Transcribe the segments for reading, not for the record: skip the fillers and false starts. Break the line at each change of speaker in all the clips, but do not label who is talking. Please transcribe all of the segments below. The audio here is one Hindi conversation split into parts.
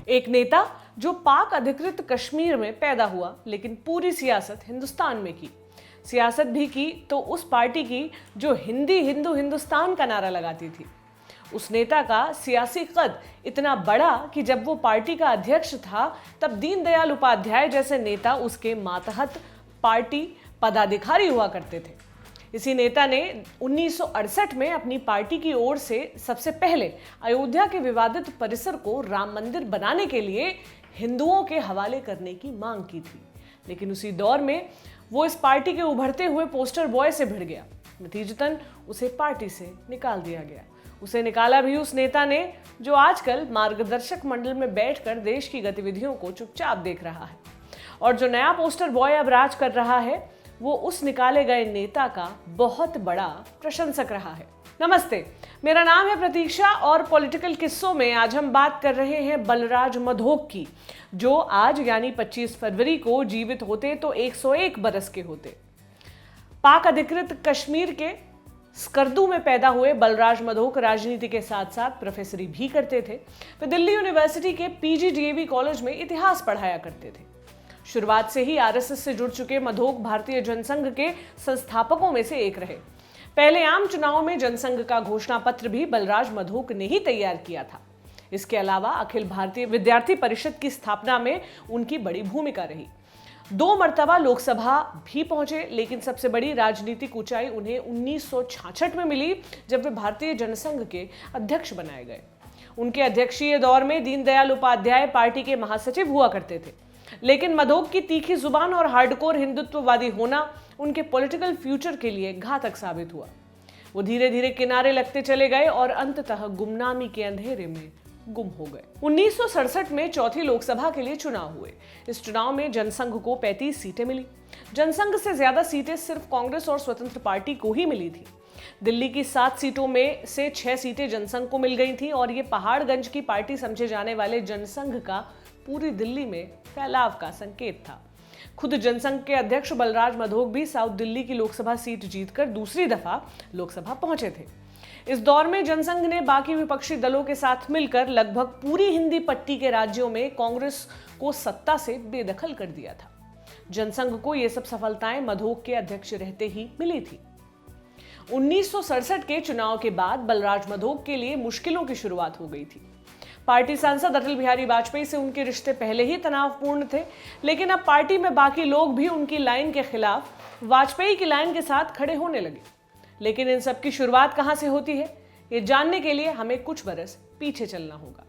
एक नेता जो पाक अधिकृत कश्मीर में पैदा हुआ लेकिन पूरी सियासत हिंदुस्तान में की। सियासत भी की तो उस पार्टी की जो हिंदी हिंदू हिंदुस्तान का नारा लगाती थी। उस नेता का सियासी कद इतना बड़ा कि जब वो पार्टी का अध्यक्ष था तब दीनदयाल उपाध्याय जैसे नेता उसके मातहत पार्टी पदाधिकारी हुआ करते थे। इसी नेता ने 1968 में अपनी पार्टी की ओर से सबसे पहले अयोध्या के विवादित परिसर को राम मंदिर बनाने के लिए हिंदुओं के हवाले करने की मांग की थी। लेकिन उसी दौर में वो इस पार्टी के उभरते हुए पोस्टर बॉय से भिड़ गया। नतीजतन उसे पार्टी से निकाल दिया गया। उसे निकाला भी उस नेता ने जो आजकल मार्गदर्शक मंडल में बैठकर देश की गतिविधियों को चुपचाप देख रहा है। और जो नया पोस्टर बॉय अब राज कर रहा है वो उस निकाले गए नेता का बहुत बड़ा प्रशंसक रहा है। नमस्ते, मेरा नाम है प्रतीक्षा और पॉलिटिकल किस्सों में आज हम बात कर रहे हैं बलराज मधोक की, जो आज यानी 25 फरवरी को जीवित होते तो 101 बरस के होते। पाक अधिकृत कश्मीर के स्कर्दू में पैदा हुए बलराज मधोक राजनीति के साथ साथ प्रोफेसरी भी करते थे। वे दिल्ली यूनिवर्सिटी के पीजीडीएवी कॉलेज में इतिहास पढ़ाया करते थे। शुरुआत से ही आरएसएस से जुड़ चुके मधोक भारतीय जनसंघ के संस्थापकों में से एक रहे। पहले आम चुनाव में जनसंघ का घोषणा पत्र भी बलराज मधोक ने ही तैयार किया था। इसके अलावा अखिल भारतीय विद्यार्थी परिषद की स्थापना में उनकी बड़ी भूमिका रही। 2 मर्तबा लोकसभा भी पहुंचे, लेकिन सबसे बड़ी राजनीतिक ऊंचाई उन्हें 1966 में मिली जब वे भारतीय जनसंघ के अध्यक्ष बनाए गए। उनके अध्यक्षीय दौर में दीनदयाल उपाध्याय पार्टी के महासचिव हुआ करते थे। लेकिन मधोक की तीखी जुबान और हार्डकोर हिंदुत्ववादी होना उनके पॉलिटिकल फ्यूचर के लिए घातक साबित हुआ। वो धीरे धीरे किनारे लगते चले गए और अंततः गुमनामी के अंधेरे में गुम हो गए। 1967 में चौथी लोकसभा के लिए चुनाव हुए। इस चुनाव में जनसंघ को 35 सीटें मिली। जनसंघ से ज्यादा सीटें सिर्फ कांग्रेस और स्वतंत्र पार्टी को ही मिली थी। दिल्ली की 7 सीटों में से 6 सीटें जनसंघ को मिल गई थी और ये पहाड़गंज की पार्टी समझे जाने वाले जनसंघ का पूरी दिल्ली में फैलाव का संकेत था। खुद जनसंघ के अध्यक्ष बलराज मधोक भी साउथ दिल्ली की लोकसभा सीट जीतकर दूसरी दफा लोकसभा पहुंचे थे। इस दौर में जनसंघ ने बाकी विपक्षी दलों के साथ मिलकर लगभग पूरी हिंदी पट्टी के राज्यों में कांग्रेस को सत्ता से बेदखल कर दिया था। जनसंघ को ये सब सफलताएं मधोक के अध्यक्ष रहते ही मिली थी। 1967 के चुनाव के बाद बलराज मधोक के लिए मुश्किलों की शुरुआत हो गई थी। पार्टी सांसद अटल बिहारी वाजपेयी से उनके रिश्ते पहले ही तनावपूर्ण थे, लेकिन अब पार्टी में बाकी लोग भी उनकी लाइन के खिलाफ वाजपेयी की लाइन के साथ खड़े होने लगे। लेकिन इन सब की शुरुआत कहां से होती है, ये जानने के लिए हमें कुछ बरस पीछे चलना होगा।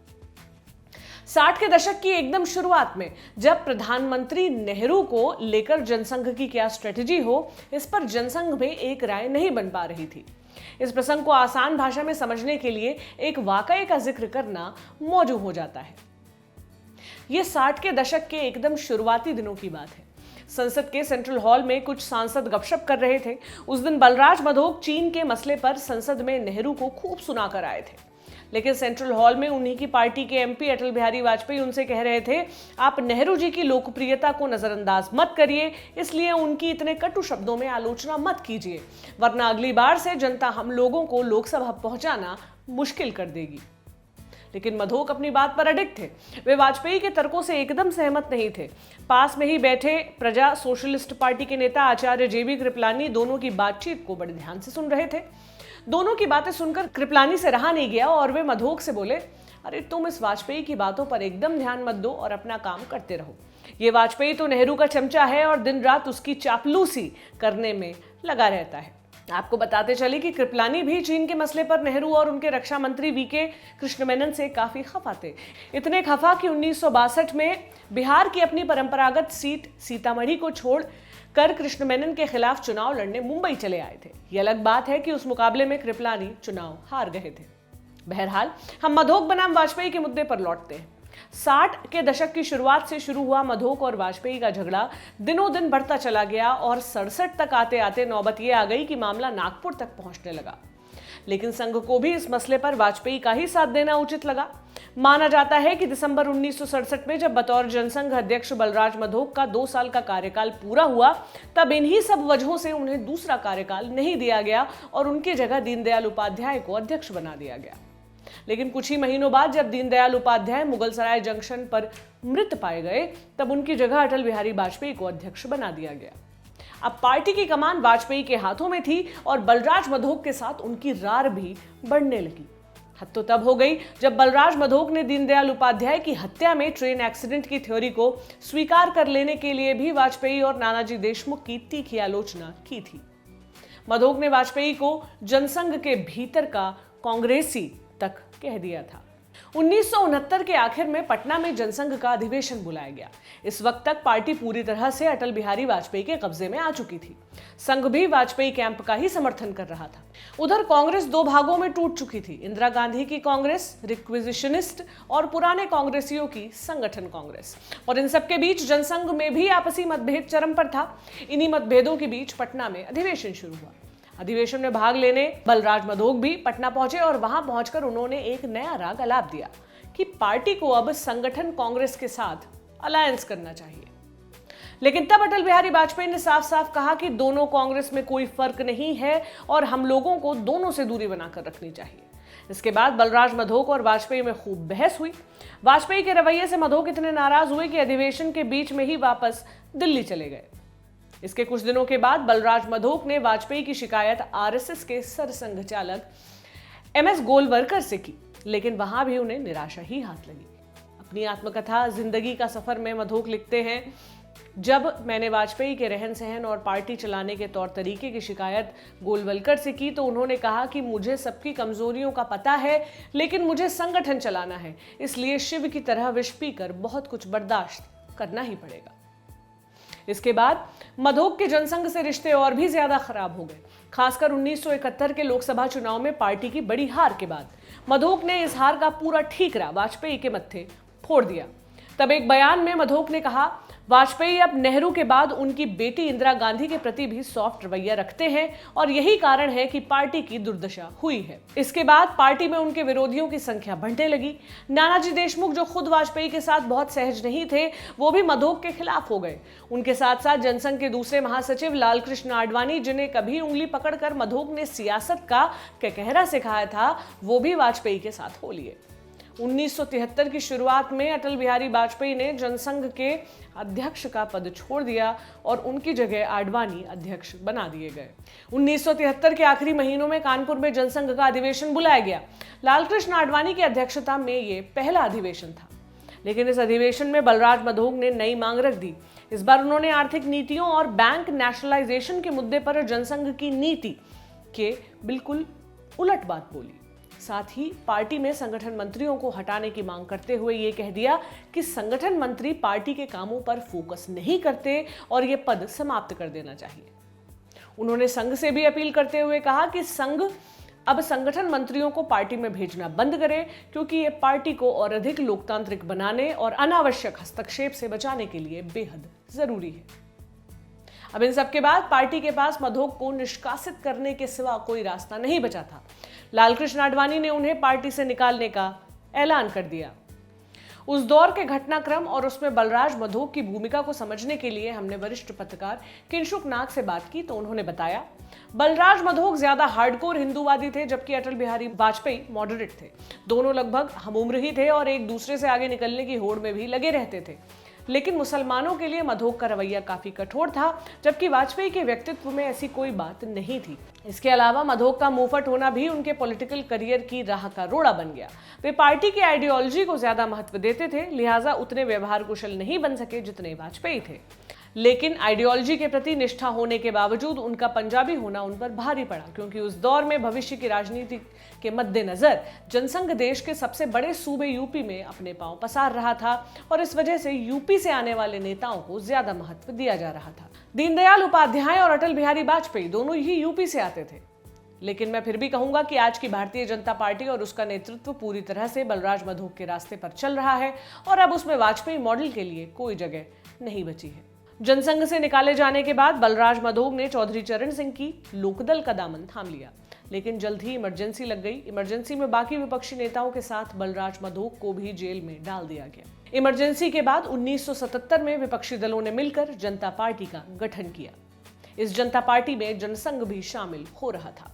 60 के दशक की एकदम शुरुआत में जब प्रधानमंत्री नेहरू को लेकर जनसंघ की क्या स्ट्रेटजी हो, इस पर जनसंघ में एक राय नहीं बन पा रही थी। इस प्रसंग को आसान भाषा में समझने के लिए एक वाकये का जिक्र करना मौजू हो जाता है। यह 60 के दशक के एकदम शुरुआती दिनों की बात है। संसद के सेंट्रल हॉल में कुछ सांसद गपशप कर रहे थे। उस दिन बलराज मधोक चीन के मसले पर संसद में नेहरू को खूब सुनाकर आए थे। लेकिन सेंट्रल हॉल में उन्हीं की पार्टी के एमपी अटल बिहारी वाजपेयी उनसे कह रहे थे, आप नेहरू जी की लोकप्रियता को नजरअंदाज मत करिए, इसलिए उनकी इतने कटु शब्दों में आलोचना मत कीजिए, वरना अगली बार से जनता हम लोगों को लोकसभा पहुंचाना मुश्किल कर देगी। लेकिन मधोक अपनी बात पर अडिग थे। वे वाजपेयी के तर्कों से एकदम सहमत नहीं थे। पास में ही बैठे प्रजा सोशलिस्ट पार्टी के नेता आचार्य जेबी कृपलानी दोनों की बातचीत को बड़े ध्यान से सुन रहे थे। दोनों की बातें सुनकर कृपलानी से रहा नहीं गया और वे मधोक से बोले, अरे तुम इस वाजपेयी की बातों पर एकदम ध्यान मत दो और अपना काम करते रहो। ये वाजपेयी तो नेहरू का चमचा है और दिन रात उसकी चापलूसी करने में लगा रहता है। आपको बताते चले कि कृपलानी भी चीन के मसले पर नेहरू और उनके रक्षा मंत्री वीके कृष्ण मेनन से काफी खफा थे। इतने खफा कि 1962 में बिहार की अपनी परंपरागत सीट सीतामढ़ी को छोड़ कर कृष्ण मेनन के खिलाफ चुनाव लड़ने मुंबई चले आए थे। यह अलग बात है कि उस मुकाबले में कृपलानी चुनाव हार गए थे। बहरहाल हम मधोक बनाम वाजपेयी के मुद्दे पर लौटते हैं। 60 के दशक की शुरुआत से शुरू हुआ मधोक और वाजपेयी का झगड़ा दिनों दिन बढ़ता चला गया और 67 तक आते आते नौबत ये आ गई कि मामला नागपुर तक पहुंचने लगा। लेकिन संघ को भी इस मसले पर वाजपेयी का ही साथ देना उचित लगा। माना जाता है कि दिसंबर 1967 में जब बतौर जनसंघ अध्यक्ष बलराज मधोक का 2 साल का कार्यकाल पूरा हुआ, तब इन्हीं सब वजहों से उन्हें दूसरा कार्यकाल नहीं दिया गया और उनकी जगह दीनदयाल उपाध्याय को अध्यक्ष बना दिया गया। लेकिन कुछ ही महीनों बाद जब दीनदयाल उपाध्याय मुगलसराय जंक्शन पर मृत पाए गए, तब उनकी जगह अटल बिहारी वाजपेयी को अध्यक्ष बना दिया गया। अब पार्टी की कमान वाजपेयी के हाथों में थी और बलराज मधोक के साथ उनकी रार भी बढ़ने लगी। हद तो तब हो गई जब बलराज मधोक ने दीनदयाल उपाध्याय की हत्या में ट्रेन एक्सीडेंट की थ्योरी को स्वीकार कर लेने के लिए भी वाजपेयी और नानाजी देशमुख की तीखी आलोचना की थी। मधोक ने वाजपेयी को जनसंघ के भीतर का कांग्रेसी तक कह दिया था। 1969 के आखिर में पटना में जनसंघ का अधिवेशन बुलाया गया। इस वक्त तक पार्टी पूरी तरह से अटल बिहारी वाजपेयी के कब्जे में आ चुकी थी। संघ भी वाजपेयी कैंप का ही समर्थन कर रहा था। उधर कांग्रेस दो भागों में टूट चुकी थी। इंदिरा गांधी की कांग्रेस रिक्विजिशनिस्ट और पुराने कांग्रेसियों की संगठन कांग्रेस, और इन सबके बीच जनसंघ में भी आपसी मतभेद चरम पर था। इन्हीं मतभेदों के बीच पटना में अधिवेशन शुरू हुआ। अधिवेशन में भाग लेने बलराज मधोक भी पटना पहुंचे और वहां पहुंचकर उन्होंने एक नया राग आलाप दिया कि पार्टी को अब संगठन कांग्रेस के साथ अलायंस करना चाहिए। लेकिन तब अटल बिहारी वाजपेयी ने साफ साफ कहा कि दोनों कांग्रेस में कोई फर्क नहीं है और हम लोगों को दोनों से दूरी बनाकर रखनी चाहिए। इसके बाद बलराज मधोक और वाजपेयी में खूब बहस हुई। वाजपेयी के रवैये से मधोक इतने नाराज हुए कि अधिवेशन के बीच में ही वापस दिल्ली चले गए। इसके कुछ दिनों के बाद बलराज मधोक ने वाजपेयी की शिकायत आरएसएस के सरसंघ चालक एमएस गोलवलकर से की, लेकिन वहां भी उन्हें निराशा ही हाथ लगी। अपनी आत्मकथा जिंदगी का सफर में मधोक लिखते हैं, जब मैंने वाजपेयी के रहन सहन और पार्टी चलाने के तौर तरीके की शिकायत गोलवलकर से की तो उन्होंने कहा कि मुझे सबकी कमजोरियों का पता है, लेकिन मुझे संगठन चलाना है, इसलिए शिव की तरह विष पीकर बहुत कुछ बर्दाश्त करना ही पड़ेगा। इसके बाद मधोक के जनसंघ से रिश्ते और भी ज्यादा खराब हो गए। खासकर 1971 के लोकसभा चुनाव में पार्टी की बड़ी हार के बाद मधोक ने इस हार का पूरा ठीकरा वाजपेयी के मत्थे फोड़ दिया। तब एक बयान में मधोक ने कहा, वाजपेयी अब नेहरू के बाद उनकी बेटी इंदिरा गांधी के प्रति भी सॉफ्ट रवैया रखते हैं और यही कारण है कि पार्टी की दुर्दशा हुई है। इसके बाद पार्टी में उनके विरोधियों की संख्या बढ़ने लगी। नानाजी देशमुख, जो खुद वाजपेयी के साथ बहुत सहज नहीं थे, वो भी मधोक के खिलाफ हो गए। उनके साथ साथ जनसंघ के दूसरे महासचिव लालकृष्ण आडवाणी, जिन्हें कभी उंगली पकड़कर मधोक ने सियासत का कहरा सिखाया था, वो भी वाजपेयी के साथ हो लिए। 1973 की शुरुआत में अटल बिहारी वाजपेयी ने जनसंघ के अध्यक्ष का पद छोड़ दिया और उनकी जगह आडवाणी अध्यक्ष बना दिए गए। 1973 के आखिरी महीनों में कानपुर में जनसंघ का अधिवेशन बुलाया गया। लालकृष्ण आडवाणी की अध्यक्षता में ये पहला अधिवेशन था, लेकिन इस अधिवेशन में बलराज मधोक ने नई मांग रख दी। इस बार उन्होंने आर्थिक नीतियों और बैंक नेशनलाइजेशन के मुद्दे पर जनसंघ की नीति के बिल्कुल उलट बात बोली। साथ ही पार्टी में संगठन मंत्रियों को हटाने की मांग करते हुए ये कह दिया कि संगठन मंत्री पार्टी के कामों पर फोकस नहीं करते और ये पद समाप्त कर देना चाहिए। उन्होंने संघ से भी अपील करते हुए कहा कि संघ अब संगठन मंत्रियों को पार्टी में भेजना बंद करे, क्योंकि ये पार्टी को और अधिक लोकतांत्रिक बनाने और अनावश्यक हस्तक्षेप से बचाने के लिए बेहद जरूरी है। अब इन सब के बाद पार्टी के पास मधोक को निष्कासित करने के सिवा कोई रास्ता नहीं बचा था। लालकृष्ण आडवाणी ने उन्हें पार्टी से निकालने का ऐलान कर दिया। उस दौर के घटनाक्रम और उसमें बलराज मधोक की भूमिका को समझने के लिए हमने वरिष्ठ पत्रकार किंशुक नाग से बात की तो उन्होंने बताया, बलराज मधोक ज्यादा हार्डकोर हिंदूवादी थे, जबकि अटल बिहारी वाजपेयी मॉडरेट थे। दोनों लगभग हमउम्र ही थे और एक दूसरे से आगे निकलने की होड़ में भी लगे रहते थे। लेकिन मुसलमानों के लिए मधोक का रवैया काफी कठोर था, जबकि वाजपेयी के व्यक्तित्व में ऐसी कोई बात नहीं थी। इसके अलावा मधोक का मुंहफट होना भी उनके पॉलिटिकल करियर की राह का रोड़ा बन गया। वे पार्टी की आइडियोलॉजी को ज्यादा महत्व देते थे, लिहाजा उतने व्यवहार कुशल नहीं बन सके जितने वाजपेयी थे। लेकिन आइडियोलॉजी के प्रति निष्ठा होने के बावजूद उनका पंजाबी होना उन पर भारी पड़ा, क्योंकि उस दौर में भविष्य की राजनीति के मद्देनजर जनसंघ देश के सबसे बड़े सूबे यूपी में अपने पांव पसार रहा था और इस वजह से यूपी से आने वाले नेताओं को ज्यादा महत्व दिया जा रहा था। दीनदयाल उपाध्याय और अटल बिहारी वाजपेयी दोनों ही यूपी से आते थे, लेकिन मैं फिर भी कहूंगा कि आज की भारतीय जनता पार्टी और उसका नेतृत्व पूरी तरह से बलराज मधोक के रास्ते पर चल रहा है और अब उसमें वाजपेयी मॉडल के लिए कोई जगह नहीं बची है। जनसंघ से निकाले जाने के बाद बलराज मधोक ने चौधरी चरण सिंह की लोकदल का दामन थाम लिया, लेकिन जल्द ही इमरजेंसी लग गई। इमरजेंसी में बाकी विपक्षी नेताओं के साथ बलराज मधोक को भी जेल में डाल दिया गया। इमरजेंसी के बाद 1977 में विपक्षी दलों ने मिलकर जनता पार्टी का गठन किया। इस जनता पार्टी में जनसंघ भी शामिल हो रहा था।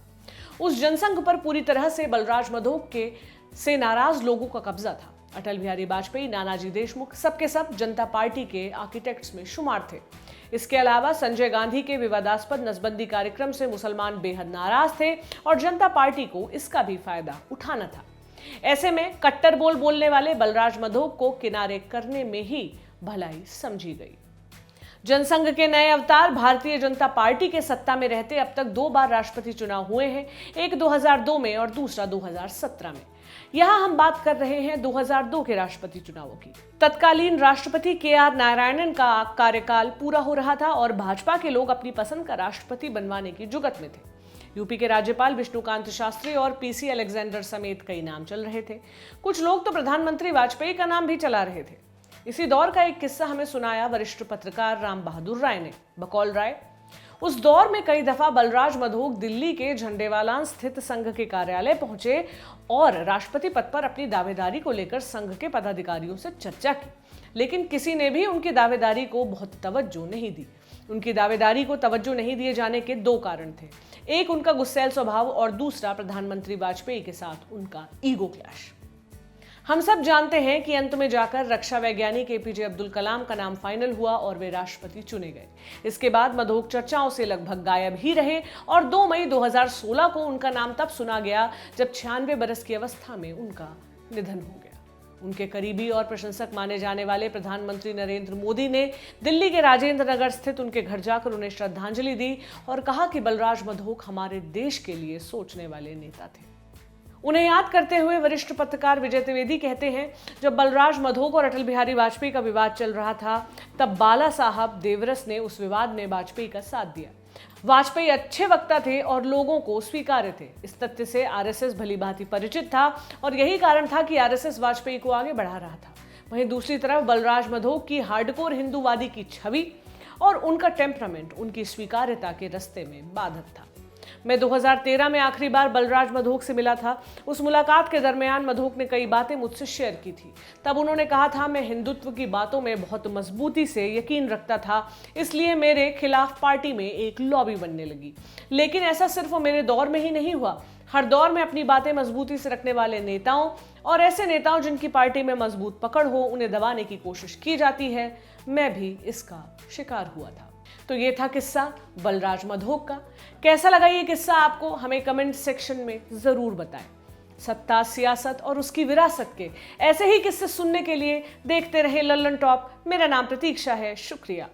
उस जनसंघ पर पूरी तरह से बलराज मधोक के से नाराज लोगों का कब्जा था। अटल बिहारी वाजपेयी, नानाजी देशमुख, सबके सब जनता पार्टी के आर्किटेक्ट्स में शुमार थे। इसके अलावा संजय गांधी के विवादास्पद नसबंदी कार्यक्रम से मुसलमान बेहद नाराज थे और जनता पार्टी को इसका भी फायदा उठाना था। ऐसे में कट्टर बोलने वाले बलराज मधोक को किनारे करने में ही भलाई समझी गई। जनसंघ के नए अवतार भारतीय जनता पार्टी के सत्ता में रहते अब तक 2 बार राष्ट्रपति चुनाव हुए हैं, एक 2002 में और दूसरा 2017 में। यहां हम बात कर रहे हैं 2002 के राष्ट्रपति चुनावों की। तत्कालीन राष्ट्रपति के.आर. नारायणन का कार्यकाल पूरा हो रहा था और भाजपा के लोग अपनी पसंद का राष्ट्रपति बनवाने की जुगत में थे। यूपी के राज्यपाल विष्णुकांत शास्त्री और पीसी अलेक्जेंडर समेत कई नाम चल रहे थे। कुछ लोग तो प्रधानमंत्री वाजपेयी का नाम भी चला रहे थे। इसी दौर का एक किस्सा हमें सुनाया वरिष्ठ पत्रकार राम बहादुर राय ने। बकौल राय, उस दौर में कई दफा बलराज मधोक दिल्ली के झंडेवालान स्थित संघ के कार्यालय पहुंचे और राष्ट्रपति पद पर अपनी दावेदारी को लेकर संघ के पदाधिकारियों से चर्चा की, लेकिन किसी ने भी उनकी दावेदारी को बहुत तवज्जो नहीं दी। उनकी दावेदारी को तवज्जो नहीं दिए जाने के 2 कारण थे, एक उनका गुस्सैल स्वभाव और दूसरा प्रधानमंत्री वाजपेयी के साथ उनका ईगो क्लैश। हम सब जानते हैं कि अंत में जाकर रक्षा वैज्ञानिक एपीजे अब्दुल कलाम का नाम फाइनल हुआ और वे राष्ट्रपति चुने गए। इसके बाद मधोक चर्चाओं से लगभग गायब ही रहे और 2 मई 2016 को उनका नाम तब सुना गया जब 96 बरस की अवस्था में उनका निधन हो गया। उनके करीबी और प्रशंसक माने जाने वाले प्रधानमंत्री नरेंद्र मोदी ने दिल्ली के राजेंद्र नगर स्थित उनके घर जाकर उन्हें श्रद्धांजलि दी और कहा कि बलराज मधोक हमारे देश के लिए सोचने वाले नेता थे। उन्हें याद करते हुए वरिष्ठ पत्रकार विजय त्रिवेदी कहते हैं, जब बलराज मधोक और अटल बिहारी वाजपेयी का विवाद चल रहा था तब बाला साहब देवरस ने उस विवाद में वाजपेयी का साथ दिया। वाजपेयी अच्छे वक्ता थे और लोगों को स्वीकार्य थे। इस तथ्य से आरएसएस भलीभांति परिचित था और यही कारण था कि आरएसएस वाजपेयी को आगे बढ़ा रहा था। वहीं दूसरी तरफ बलराज मधोक की हार्डकोर हिंदूवादी की छवि और उनका टेम्परामेंट उनकी स्वीकार्यता के रास्ते में बाधक था। मैं 2013 में आखिरी बार बलराज मधोक से मिला था। उस मुलाकात के दरमियान मधोक ने कई बातें मुझसे शेयर की थी। तब उन्होंने कहा था, मैं हिंदुत्व की बातों में बहुत मजबूती से यकीन रखता था, इसलिए मेरे खिलाफ पार्टी में एक लॉबी बनने लगी। लेकिन ऐसा सिर्फ मेरे दौर में ही नहीं हुआ। हर दौर में अपनी बातें मजबूती से रखने वाले नेताओं और ऐसे नेताओं जिनकी पार्टी में मजबूत पकड़ हो, उन्हें दबाने की कोशिश की जाती है। मैं भी इसका शिकार हुआ था। तो ये था किस्सा बलराज मधोक का। कैसा लगा ये किस्सा आपको, हमें कमेंट सेक्शन में जरूर बताएं। सत्ता, सियासत और उसकी विरासत के ऐसे ही किस्से सुनने के लिए देखते रहे लल्लन टॉप। मेरा नाम प्रतीक्षा है। शुक्रिया।